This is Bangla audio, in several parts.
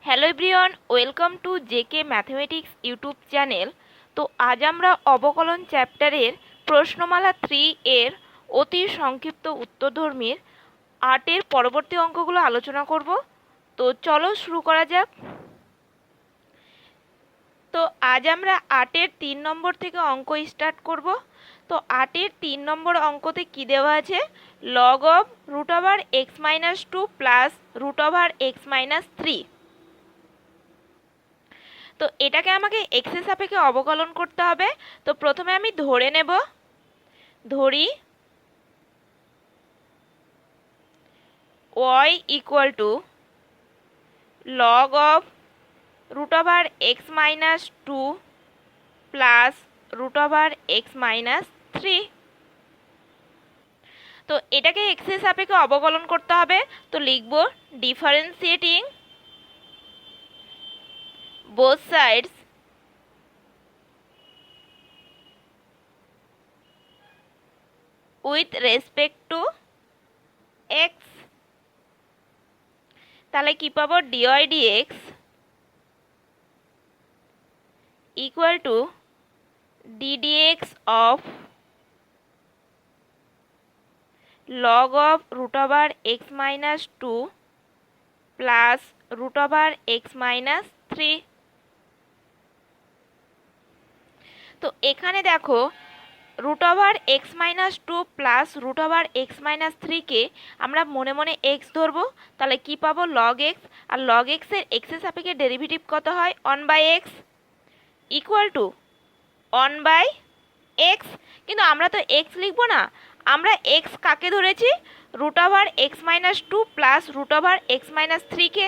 Hello everyone, welcome to JK mathematics YouTube channel. তো আজ আমরা অবকলন চ্যাপ্টারের প্রশ্নমালা 3 এর অতি সংক্ষিপ্ত উত্তরধর্মীর 8 পরবর্তী অঙ্কগুলো আলোচনা করব। তো চলো শুরু করা যাক। তো আজ আমরা 8 3 নম্বর থেকে অঙ্ক স্টার্ট করব। তো 8 3 নম্বর অঙ্কতে কি দেওয়া আছে? Log of root over x minus 2 plus root over x minus 3। তো এটাকে আমাকে এক্সের সাপেক্ষে অবকলন করতে হবে। তো প্রথমে আমি ধরি y equal to log of root over x minus 2 plus root over x minus 3। তো এটাকে এক্সের সাপেক্ষে অবকলন করতে হবে। তো লিখব differentiating both sides with respect to x. তাহলে কি পাবো? Dy dx equal to d dx of log of root over x minus 2 plus root over x minus 3। তো এখানে দেখো root over x minus 2 plus root over x minus 3কে আমরা মনে মনে এক্স ধরবো। তাহলে কি পাবো? Log x. আর লগ এক্সের এক্সের সাপেক্ষে ডেরিভেটিভ কত হয়? 1/x equal to 1/x। কিন্তু আমরা তো এক্স লিখবো না, আমরা এক্স কাকে ধরেছি? Root over x minus 2 plus root over x minus 3কে।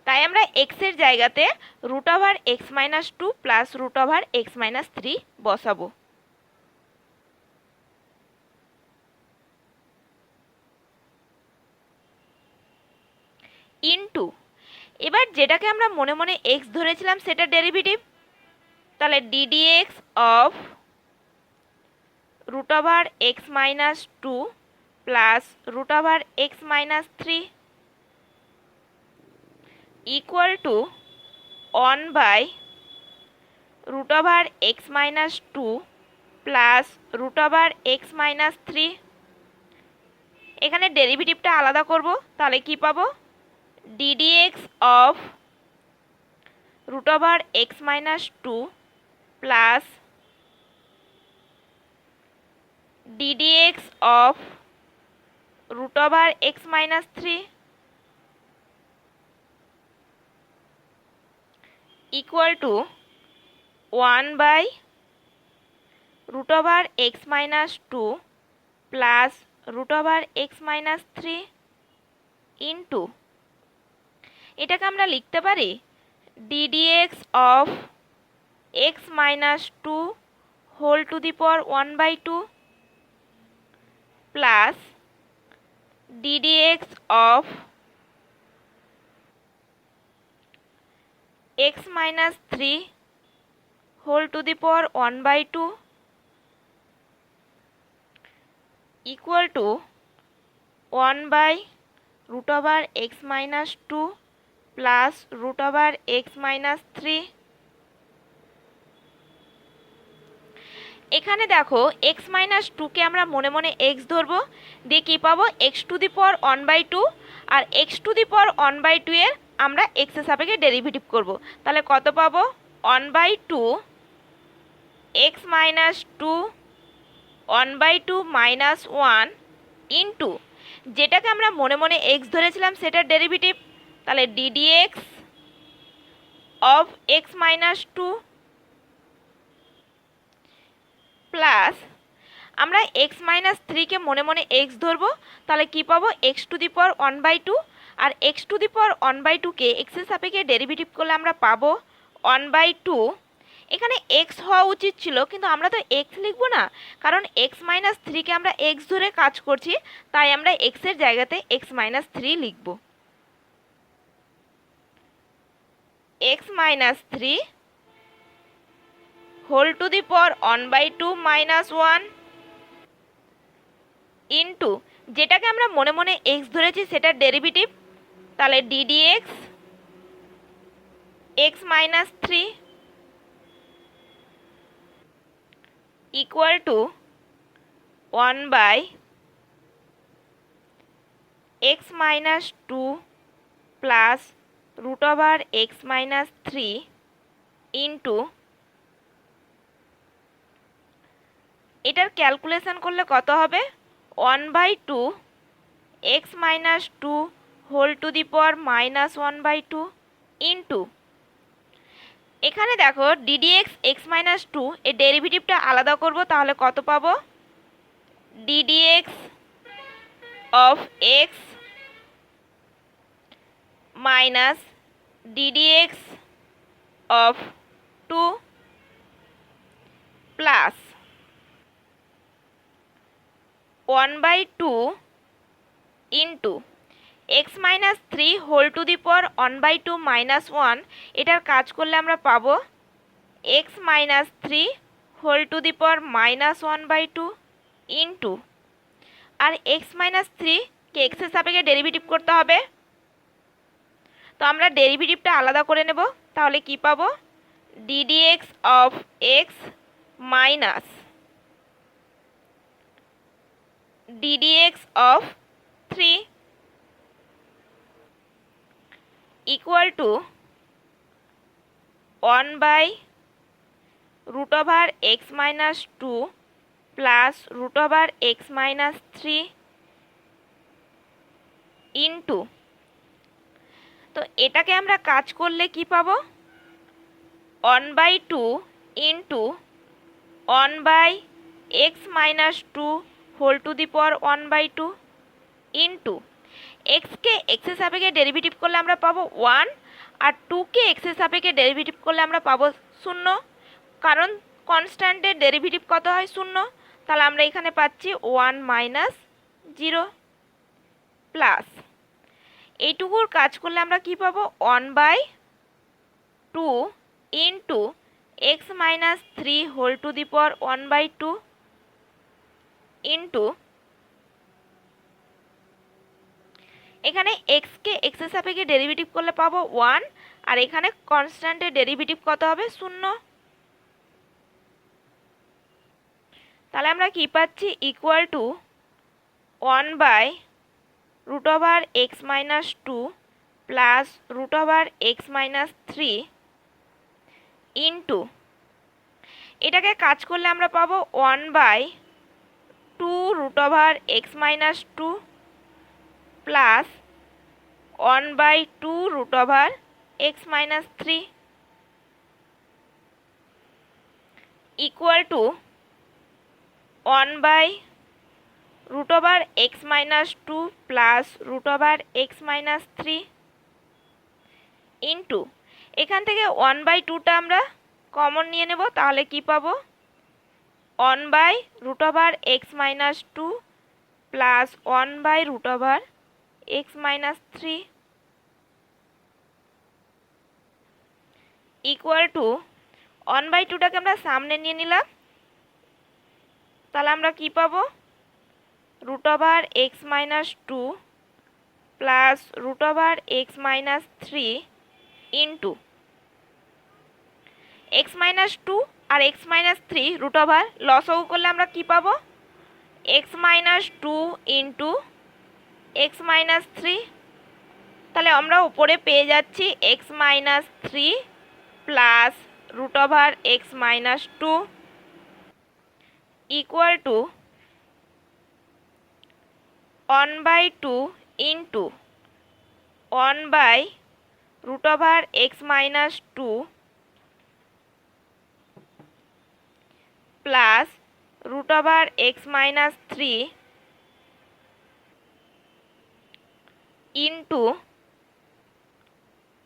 তাই আমরা এক্সের জায়গাতে root over x minus 2 plus root over x minus 3 বসাবো। ইনটু এবার যেটাকে আমরা মনে মনে এক্স ধরেছিলাম সেটা ডেরিভেটিভ। তাহলে ddx of root over x minus 2 plus root over x minus 3 equal to 1 by root over x minus 2 plus root over x minus 3। এখানে ডেরিভেটিভটা আলাদা করব। তাহলে কি পাবো? ddx of root over x minus 2 plus ddx of root over x minus 3 equal to 1 by root over x minus 2 plus root over x minus 3 into এটাকে আমরা লিখতে পারি ddx of x minus 2 whole to the power 1/2 plus ddx of x minus 3 whole to the power 1/2 equal to 1 by root over x minus 2 plus root over x minus 3। এখানে দেখো x মাইনাস 2কে আমরা মনে মনে x ধরবো, দিয়ে কী পাবো? x to the power 1/2। আর x টু দি পাওয়ার 1/2 এর আমরা x এর সাপেক্ষে ডেরিভেটিভ করব। তাহলে কত পাবো? 1/2 x মাইনাস 2 1/2 মাইনাস 1 ইন্টু যেটাকে আমরা মনে মনে x ধরেছিলাম সেটার ডেরিভেটিভ। তাহলে ddx of x minus 2 plus আমরা এক্স মাইনাস 3কে মনে মনে এক্স ধরবো। তাহলে কি পাবো? X to the power 1/2। আর এক্স টু দি পাওয়ার 1/2কে এক্সের সাপেক্ষে ডেরিভেটিভ করলে আমরা পাবো 1/2। এখানে এক্স হওয়া উচিত ছিল, কিন্তু আমরা তো এক্স লিখবো না, কারণ এক্স মাইনাস 3কে আমরা এক্স ধরে কাজ করছি। তাই আমরা এক্সের জায়গাতে এক্স মাইনাস 3 লিখব। X minus 3 whole to the power 1/2 minus 1 into যেটাকে আমরা মনে মনে এক্স ধরেছি সেটার ডেরিভেটিভ। তাহলে ddx x minus 3 equal to 1 by x minus 2 plus root over x minus 3 into, এটার ক্যালকুলেশন করলে কত হবে? 1/2 x minus 2 whole to the power minus 1/2 into, এখানে দেখো ddx x মাইনাস 2 এর ডেরিভেটিভটা আলাদা করব, তাহলে কত পাবো? ddx of x minus ddx of 2 plus 1/2 into x minus 3 whole to the power 1/2 minus 1, এটার কাজ করলে আমরা পাবো x minus 3 whole to the power minus 1/2 into, আর x মাইনাস 3 কে x এর সাপেক্ষে ডেরিভেটিভ করতে হবে, তো আমরা ডেরিভেটিভটা আলাদা করে নেব, তাহলে কি পাবো? ddx of x minus ddx of 3 equal to 1 by root over x minus 2 plus root over x minus 3 into, তো এটাকে আমরা কাজ করলে কি পাবো? 1/2 into 1 by x minus 2 whole to the power 1/2 into, এক্সকে এক্সের সাপেক্ষে ডেরিভেটিভ করলে আমরা পাবো 1, আর 2কে এক্সের সাপেক্ষে ডেরিভেটিভ করলে আমরা পাবো 0, কারণ কনস্ট্যান্টের ডেরিভেটিভ কত হয়? 0। তাহলে আমরা এখানে পাচ্ছি 1 মাইনাস 0 প্লাস, এইটুকুর কাজ করলে আমরা কি পাবো? 1/2 into x minus 3 whole to the power 1/2 into, এখানে এক্সকে এক্সের সাপেক্ষে ডেরিভেটিভ করলে পাবো 1, আর এখানে কনস্ট্যান্টের ডেরিভেটিভ কত হবে? 0। তাহলে আমরা কি পাচ্ছি? Equal to 1 by root over x minus 2 plus root over x minus 3 into, এটাকে কাজ করলে আমরা পাবো 1/2 root over x minus 2 plus 1/2 root over x minus 3 equal to 1 root over x minus 2 plus root over x minus 3 into, এখান থেকে 1/2টা আমরা কমন নিয়ে নেব, তাহলে কি পাবো? 1 root over x minus 2 plus 1 root over x minus 3 equal to 1/2টাকে আমরা সামনে নিয়ে নিলাম, তাহলে আমরা কি পাবো? Root over x minus 2 plus root over x minus 3 into, x minus 2 আর x মাইনাস 3 রুট ওভার লসও করলে আমরা কি পাবো? x minus 2 into x minus 3, তাহলে আমরা উপরে পেয়ে যাচ্ছি x minus 3 plus root over x minus 2 equal to 1/2 into 1 by root over x minus 2 plus root over x minus 3 into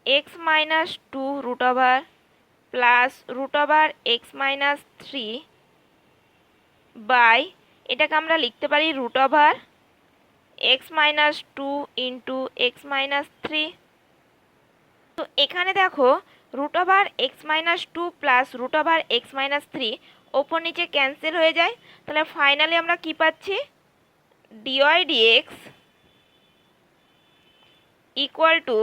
x minus 2 root over plus root over x minus 3 by, এটাকে আমরা লিখতে পারি root over x minus 2 into x minus 3। তো এখানে দেখো root over x minus 2 plus root over x minus 3 ওপর নিচে ক্যান্সেল হয়ে যায়, তাহলে ফাইনালি আমরা কি পাচ্ছি? dy dx equal to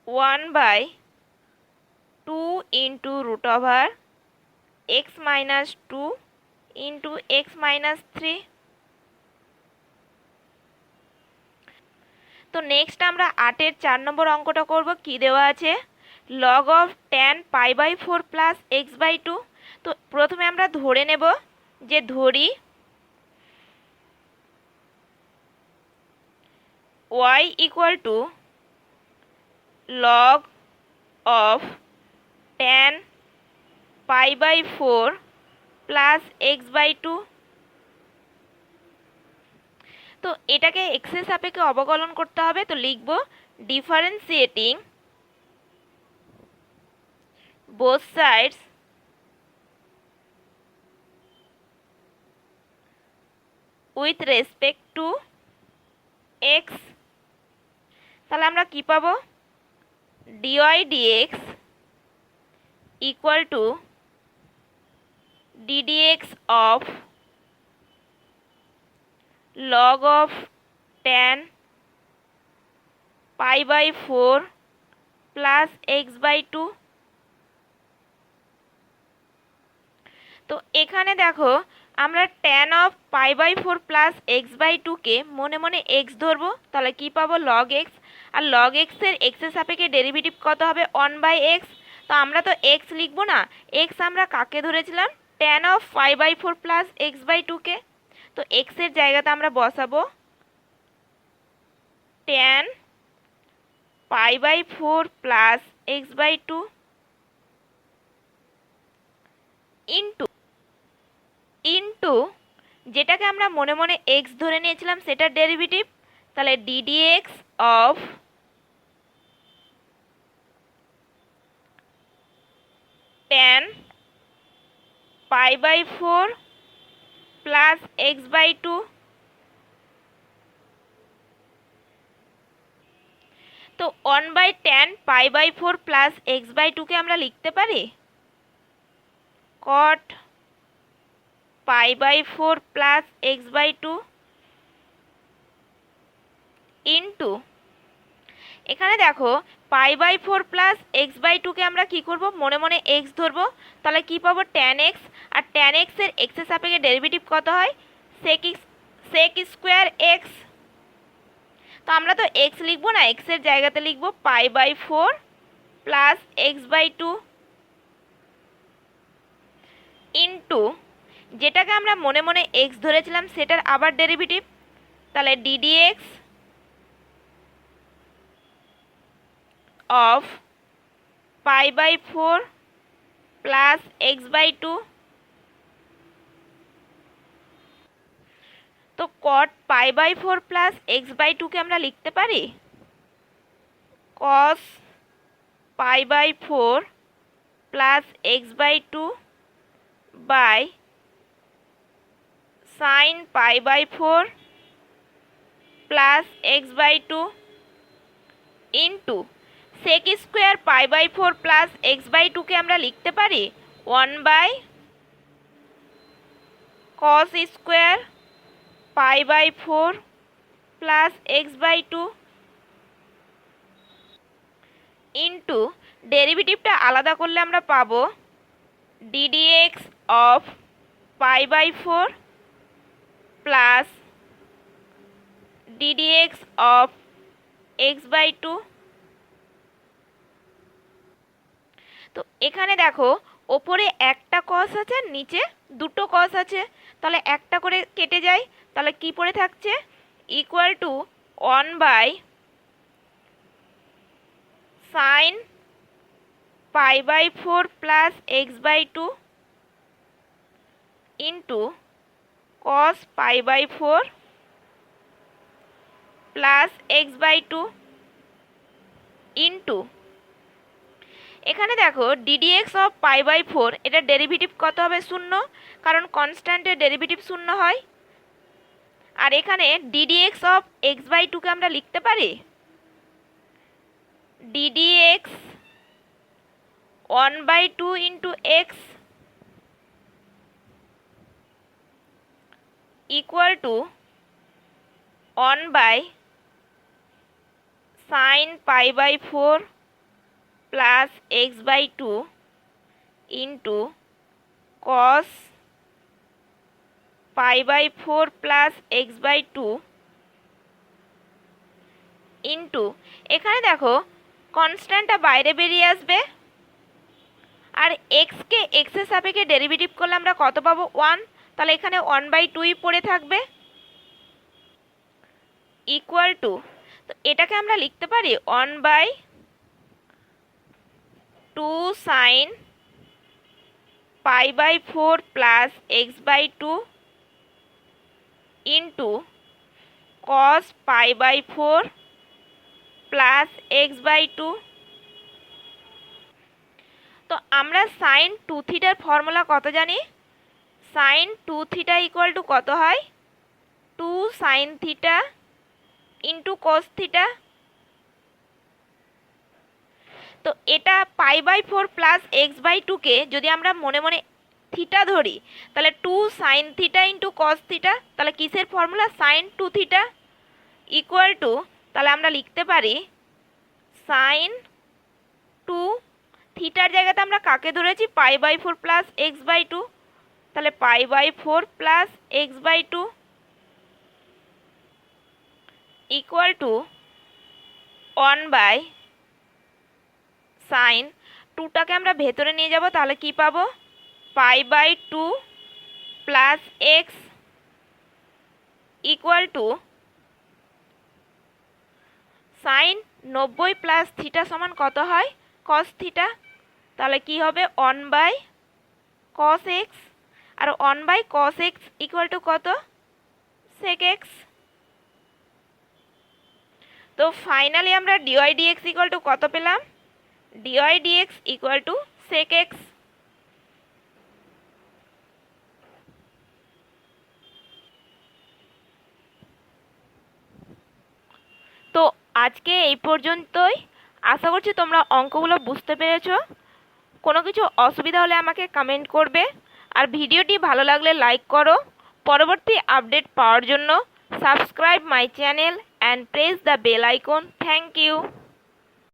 1/2 into root over x minus 2 into x minus 3। তো নেক্সট আমরা 8-এর 4 নম্বর অঙ্কটা করব। কি দেওয়া আছে? Log of tan π/4 plus x/2। তো প্রথমে আমরা ধরে নেব যে ধরি y equal to log of tan π/4 plus x/2। তো এটাকে এক্সের সাপেক্ষে অবকলন করতে হবে। তো লিখব differentiating both sides with respect to x। তাহলে আমরা কি পাবো? dy dx equal to ddx of log of tan π/4 plus x/2। তো এখানে দেখো আমরা tan অফ π/4 প্লাস x/2কে মনে মনে x ধরবো। তাহলে কি পাবো? log x। আর log x এর এক্সের সাপেক্ষে ডেরিভেটিভ কত হবে? 1/x। তো আমরা তো x লিখবো না, x আমরা কাকে ধরেছিলাম? tan অফ π/4 প্লাস x/2কে। তো x এর জায়গাতে আমরা বসাবো tan π/4 প্লাস x/2 ইন্টু যেটাকে আমরা মনে মনে x ধরে নিয়েছিলাম সেটার ডেরিভেটিভ। তাহলে ddx of tan π/4 plus x/2। তো 1/tan π/4 প্লাস x/2কে আমরা লিখতে পারি cot π/4 প্লাস x/2 ইন্টু এখানে দেখো π/4 প্লাস x/2কে আমরা কি করব? মনে মনে x ধরবো। তাহলে কি পাবো? tan x। আর tan x এর এক্সের সাপেক্ষে ডেরিভেটিভ কত হয়? sec square x। তো আমরা তো x লিখবো না, x এর জায়গাতে লিখবো π/4 প্লাস x/2 ইন্টু যেটাকে আমরা মনে মনে x ধরেছিলাম সেটার আবার ডেরিভেটিভ। তাহলে ddx অফ π/4 প্লাস x/2। তো cot π/4 প্লাস x/2কে আমরা লিখতে পারি cos π/4 plus x/2 by sin π/4 plus x/2 into sec square π/4 plus x/2কে আমরা লিখতে পারি 1/cos square π/4 plus x/2 into ডেরিভেটিভটা আলাদা করলে আমরা পাবো ddx of π/4 plus ddx of x/2। তো এখানে দেখো ওপরে একটা cos আছে আর নিচে দুটো cos আছে। তাহলে একটা করে কেটে যায়। তাহলে কি পড়ে থাকছে? Equal to 1/sin π/4 plus x/2 into cos π/4 plus x/2 into এখানে দেখো ddx অফ π/4 এটার ডেরিভেটিভ কত হবে? 0, কারণ কনস্ট্যান্টের ডেরিভেটিভ 0 হয়। আর এখানে ddx অফ x/2কে আমরা লিখতে পারি ddx 1/2 into x equal to 1/sin π/4 plus x/2 into cos π/4 plus x/2 into, এখানে দেখো কনস্ট্যান্টটা বাইরে বেরিয়ে আসবে, আর এক্সকে এক্সের সাপেক্ষে ডেরিভেটিভ করলে আমরা কত পাবো? 1। তাহলে এখানে 1/2ই পড়ে থাকবে ইকুয়াল টু, তো এটাকে আমরা লিখতে পারি 1/2 sin π/4 plus x/2 into cos π/4 plus x/2। তো আমরা সাইন 2θ ফর্মুলা কত জানি? সাইন 2θ ইকুয়াল টু কত হয়? 2 sin θ ইন্টু cos θ। তো এটা π/4 প্লাস x/2কে যদি আমরা মনে মনে থিটা ধরি, তাহলে 2 sin θ ইন্টু cos θ, তাহলে কিসের ফর্মুলা? সাইন 2θ ইকুয়াল টু, তাহলে আমরা লিখতে পারি সাইন 2 থিটার জায়গাতে আমরা কাকে ধরেছি? π/4 প্লাস x/2, তাহলে π/4 plus x/2 equal to 1/sin 2টাকে আমরা ভেতরে নিয়ে যাব, তাহলে কি পাবো? π/2 plus x equal to sine 90 plus theta সমান কত হয়? cos θ। তাহলে কি হবে? 1/cos x, আর 1/cos x ইকুয়াল টু কত? sec x। তো ফাইনালি আমরা dy dx ইকুয়াল টু কত পেলাম? dy dx equal to sec x। তো আজকে এই পর্যন্তই। আশা করছি তোমরা অঙ্কগুলো বুঝতে পেরেছো। কোনো কিছু অসুবিধা হলে আমাকে কমেন্ট করবে, আর ভিডিওটি ভালো লাগলে লাইক করো। পরবর্তী আপডেট পাওয়ার জন্য subscribe my channel and press the bell icon. Thank you.